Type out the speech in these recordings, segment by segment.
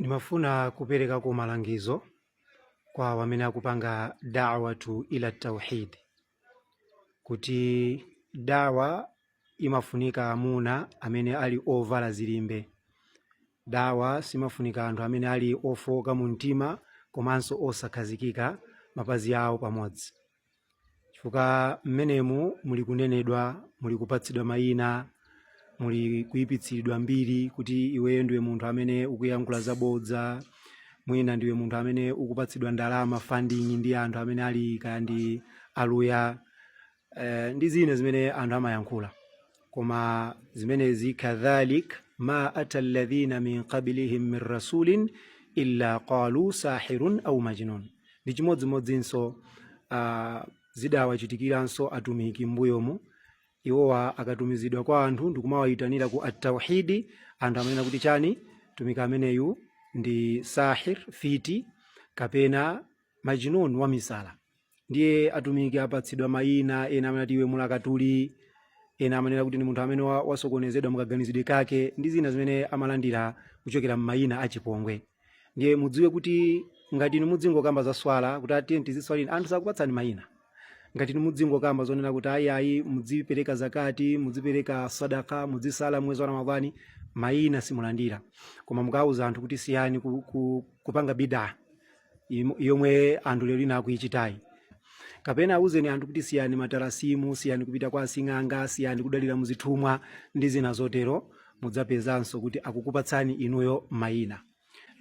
Nimafuna kupereka kwa malangizo kwa wamene akupanga da'watu ila tauhid, kuti dawa imafunika amuna amene ali ovala zilimbe. Dawa simafunika anthu amene ali ofoka mu mtima komanso osakhazikika mapazi awo pamodzi. Chifukwa mmenemu muli kunenedwa, muli kupatsidwa mayina, muli kuyipitsidwa mbiri kuti iweyo ndiwe munthu amene ukuyankhula zabodza, mwina ndiwe munthu amene ukupatsidwa ndalama funding ndi anthu amene ali kaya ndi aluya, ndi zina zimene anthu amayankhula. Koma zimenezi kadhalik ma ata alladhina min qablihim min rasulin illa qalu sahirun au majnun. Ndi chimodzimodzinso zidawachitikiranso atumiki mbuyomu. Iwowa akatumizidwa kwa anthu ndikumawayitanira ku at-tauhidi, anthu amene kuti chani tumika ameneyu ndi sahir fiti kapena majnun wa misala. Ndiye atumiki apatsidwa mayina, ena amene ati iwe mulakatuli, ena amanena kuti ndi munthu amene wasokonezedwa mukaganizidwe kake, ndi zina zimene amalandira kuchokera m'mayina achipongwe. Ndiye mudziwe kuti ngati muzingokamba za swala kuti ati tiziswalini, anthu sakupatsani mayina. Ngati muzingokamba zonena kuti ayi mudzipereka zakati, mudzipereka sadaka, mudzisala mwezi wa Ramadhani, mayina simulandira. Koma mukauza anthu kuti siyani kupanga bid'a yomwe anthu lero lina akuyichitayi, kapena auzeni anthu kuti siyani matarasimu, siyani kupita kwa asing'anga, siyani kudalira muzithumwa ndi zina zotero, mudzapezanso kuti akukupatsani inuyo mayina.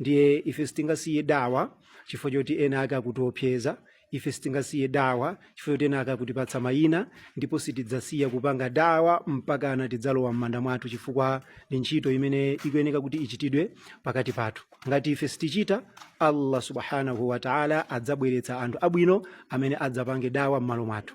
Ndiye ife sitingasiye dawa chifukwa choti ena ake akutiopseza, ife sitingasiye dawa chifukwa choti ena ake akutipatsa mayina, ndipo sitidzasiya kupanga dawa mpaka tidzalowa m'manda mwathu, chifukwa ndi ntchito imene ikuyeneka kuti ichitidwe pakati pathu. Ngati ife sitichita, Allah subhanahu wa ta'ala adzabweretsa anthu abwino amene adzapange dawa m'malo mwathu.